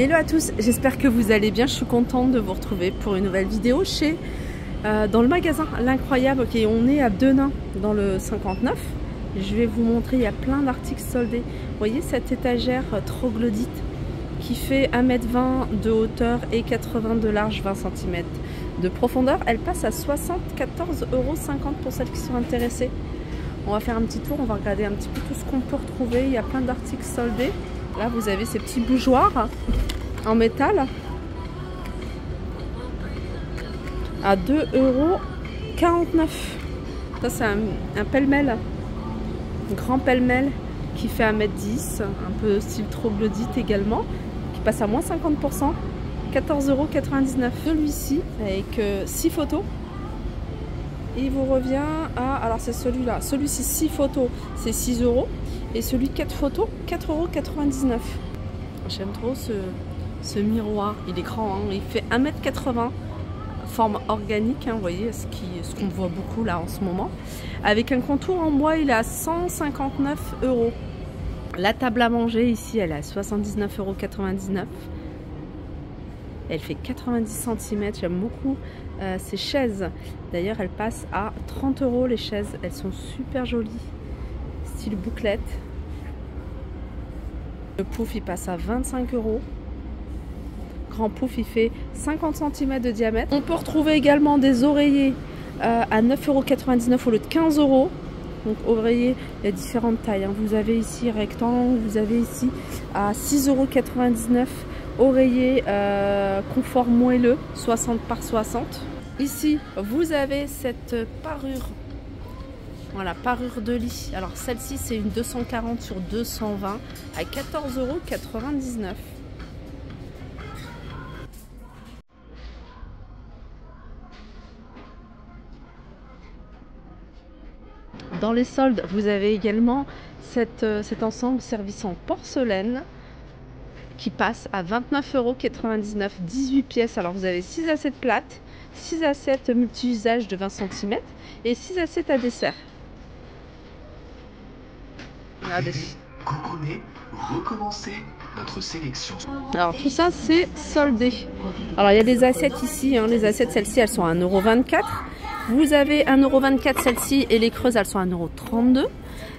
Hello à tous, j'espère que vous allez bien. Je suis contente de vous retrouver pour une nouvelle vidéo dans le magasin L'Incroyable. Ok, on est à Denain dans le 59. Je vais vous montrer, il y a plein d'articles soldés. Vous voyez cette étagère troglodyte qui fait 1,20 m de hauteur et 80 de large, 20 cm de profondeur. Elle passe à 74,50 € pour celles qui sont intéressées. On va faire un petit tour, on va regarder un petit peu tout ce qu'on peut retrouver. Il y a plein d'articles soldés. Là, vous avez ces petits bougeoirs en métal à 2,49 €. Ça, c'est un pêle-mêle, un grand pêle-mêle qui fait 1,10 m, un peu style troglodyte également, qui passe à moins 50%, 14,99 €. Celui-ci avec 6 photos. Il vous revient à, alors c'est celui-là, celui-ci 6 photos, c'est 6 €. Et celui 4 photos, 4,99 €. J'aime trop ce miroir, il est grand, hein. Il fait 1,80 m, forme organique, hein, vous voyez, ce qu'on voit beaucoup là en ce moment. Avec un contour en bois, il est à 159 €. La table à manger ici, elle est à 79,99 €. Elle fait 90 cm, j'aime beaucoup ces chaises. D'ailleurs, elles passent à 30 € les chaises, elles sont super jolies. Style bouclette. Le pouf il passe à 25 €. Grand pouf il fait 50 cm de diamètre. On peut retrouver également des oreillers à 9,99 € au lieu de 15 €. Donc oreiller, il y a différentes tailles, hein. Vous avez ici rectangle, vous avez ici à 6,99 € oreiller confort moelleux 60 par 60. Ici vous avez cette parure. Voilà, parure de lit. Alors celle-ci c'est une 240 sur 220 à 14,99 €. Dans les soldes, vous avez également cet ensemble service en porcelaine qui passe à 29,99 €, 18 pièces. Alors vous avez 6 assiettes plates, 6 assiettes multi-usages de 20 cm et 6 assiettes à dessert. Regardez. Comprenez, recommencez notre sélection. Alors tout ça c'est soldé. Alors il y a des assiettes ici, hein. Les assiettes, celles-ci elles sont à 1,24 €. Vous avez 1,24 € celles-ci et les creuses elles sont à 1,32 €.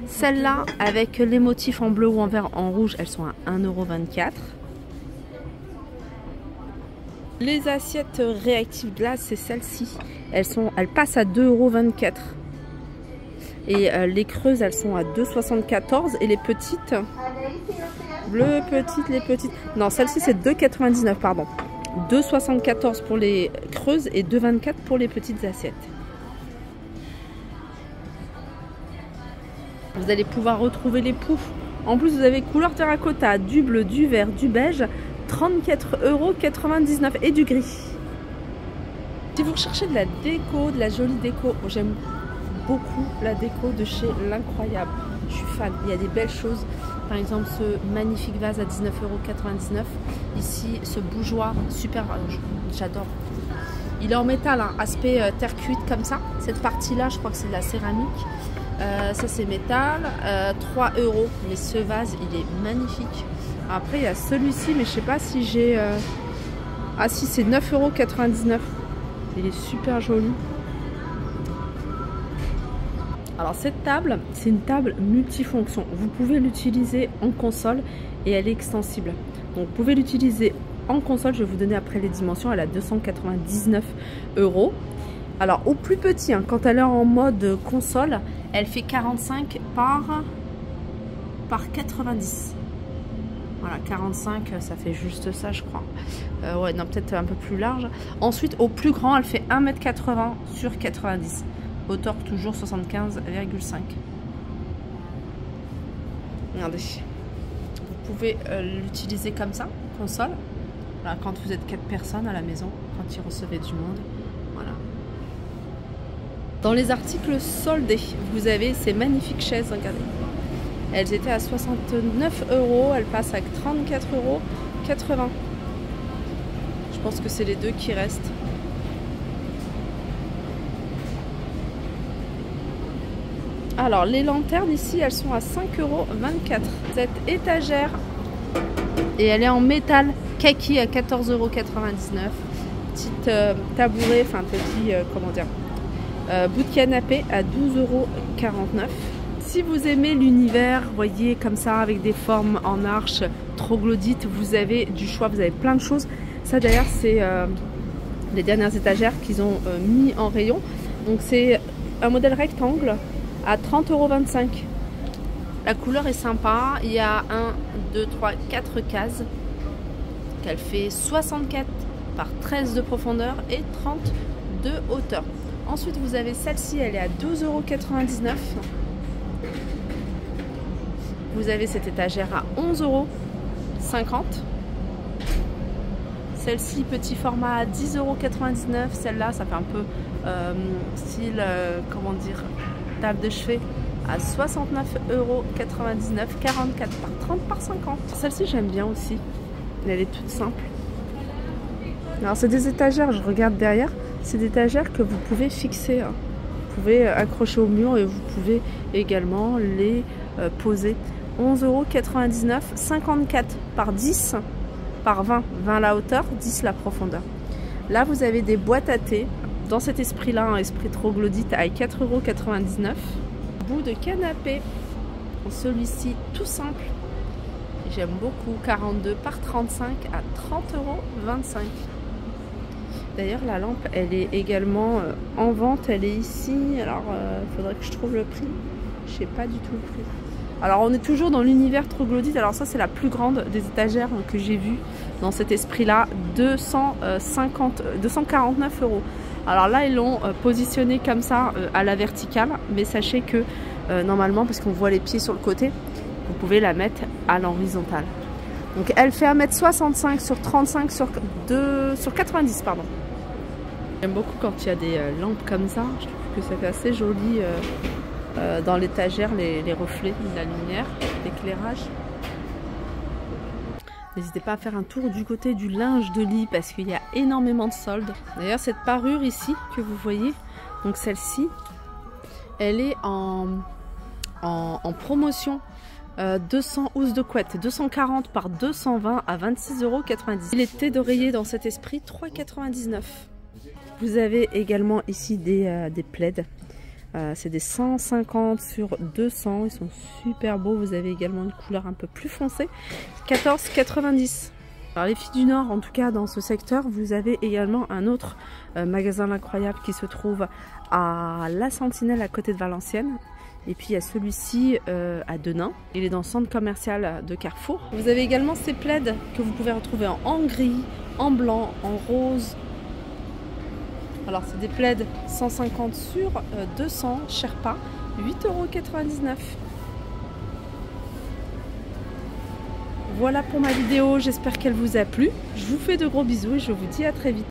Celles-là avec les motifs en bleu ou en vert, en rouge, elles sont à 1,24 €. Les assiettes réactives glace, c'est celles-ci. Elles passent à 2,24 €. Et les creuses, elles sont à 2,74 € et les petites, bleues petites, les petites. Non, celle-ci c'est 2,99 €, pardon. 2,74 € pour les creuses et 2,24 € pour les petites assiettes. Vous allez pouvoir retrouver les poufs. En plus, vous avez couleur terracotta, du bleu, du vert, du beige, 34,99 € et du gris. Si vous recherchez de la déco, de la jolie déco, j'aime beaucoup la déco de chez L'Incroyable. Je suis fan, il y a des belles choses. Par exemple, ce magnifique vase à 19,99 €. Ici, ce bougeoir, super, j'adore. Il est en métal, hein, aspect terre cuite comme ça. Cette partie-là, je crois que c'est de la céramique. Ça, c'est métal, 3 €. Mais ce vase, il est magnifique. Après, il y a celui-ci, mais je sais pas si j'ai... Ah si, c'est 9,99 €. Il est super joli. Alors cette table, c'est une table multifonction. Vous pouvez l'utiliser en console et elle est extensible. Donc vous pouvez l'utiliser en console, je vais vous donner après les dimensions, elle a 299 €. Alors au plus petit, hein, quand elle est en mode console, elle fait 45 par 90. Voilà, 45, ça fait juste ça je crois. Ouais, non, peut-être un peu plus large. Ensuite, au plus grand, elle fait 1,80 m sur 90. Hauteur toujours 75,5. Regardez. Vous pouvez l'utiliser comme ça, console. Là, quand vous êtes 4 personnes à la maison, quand il recevait du monde. Voilà. Dans les articles soldés, vous avez ces magnifiques chaises, regardez. Elles étaient à 69 €, elles passent à 34,80 €. Je pense que c'est les deux qui restent. Alors les lanternes ici, elles sont à 5,24 €. Cette étagère, et elle est en métal, Kaki à 14,99 €. Petite tabouret, enfin petit, comment dire, bout de canapé à 12,49 €. Si vous aimez l'univers, voyez, comme ça, avec des formes en arche, troglodytes, vous avez du choix, vous avez plein de choses. Ça d'ailleurs, c'est les dernières étagères qu'ils ont mis en rayon. Donc c'est un modèle rectangle à 30,25 €. La couleur est sympa, il y a 1, 2, 3, 4 cases. Elle fait 64 par 13 de profondeur et 30 de hauteur. Ensuite vous avez celle-ci, elle est à 12,99 €. Vous avez cette étagère à 11,50 €. Celle-ci, petit format à 10,99 €. Celle-là, ça fait un peu style, comment dire, table de chevet à 69,99 €, 44 par 30 par 50. Celle-ci, j'aime bien aussi. Elle est toute simple. Alors, c'est des étagères, je regarde derrière. C'est des étagères que vous pouvez fixer. Vous pouvez accrocher au mur et vous pouvez également les poser. 11,99 €, 54 par 10 par 20. 20 la hauteur, 10 la profondeur. Là, vous avez des boîtes à thé. Dans cet esprit-là, un esprit troglodyte à 4,99 €. Bout de canapé. Celui-ci, tout simple. J'aime beaucoup. 42 par 35 à 30,25 €. D'ailleurs, la lampe, elle est également en vente. Elle est ici. Alors, il faudrait que je trouve le prix. Je sais pas du tout le prix. Alors, on est toujours dans l'univers troglodyte. Alors ça, c'est la plus grande des étagères que j'ai vues dans cet esprit-là. 249 €. Alors là, ils l'ont positionné comme ça à la verticale. Mais sachez que normalement, parce qu'on voit les pieds sur le côté, vous pouvez la mettre à l'horizontale. Donc elle fait 1,65 m sur 35 sur 90, pardon. J'aime beaucoup quand il y a des lampes comme ça. Je trouve que ça fait assez joli dans l'étagère, les reflets de la lumière, l'éclairage. N'hésitez pas à faire un tour du côté du linge de lit parce qu'il y a énormément de soldes. D'ailleurs, cette parure ici que vous voyez, donc celle-ci, elle est en promotion. 200 housses de couette, 240 par 220 à 26,90 €. Il était d'oreiller dans cet esprit, 3,99 €. Vous avez également ici des plaids. C'est des 150 sur 200. Ils sont super beaux. Vous avez également une couleur un peu plus foncée. 14,90 €. Alors les filles du Nord, en tout cas dans ce secteur, vous avez également un autre magasin L'Incroyable qui se trouve à La Sentinelle à côté de Valenciennes. Et puis il y a celui-ci à Denain. Il est dans le centre commercial de Carrefour. Vous avez également ces plaids que vous pouvez retrouver en gris, en blanc, en rose. Alors c'est des plaids 150 sur 200, Sherpa, 8,99 €. Voilà pour ma vidéo, j'espère qu'elle vous a plu. Je vous fais de gros bisous et je vous dis à très vite.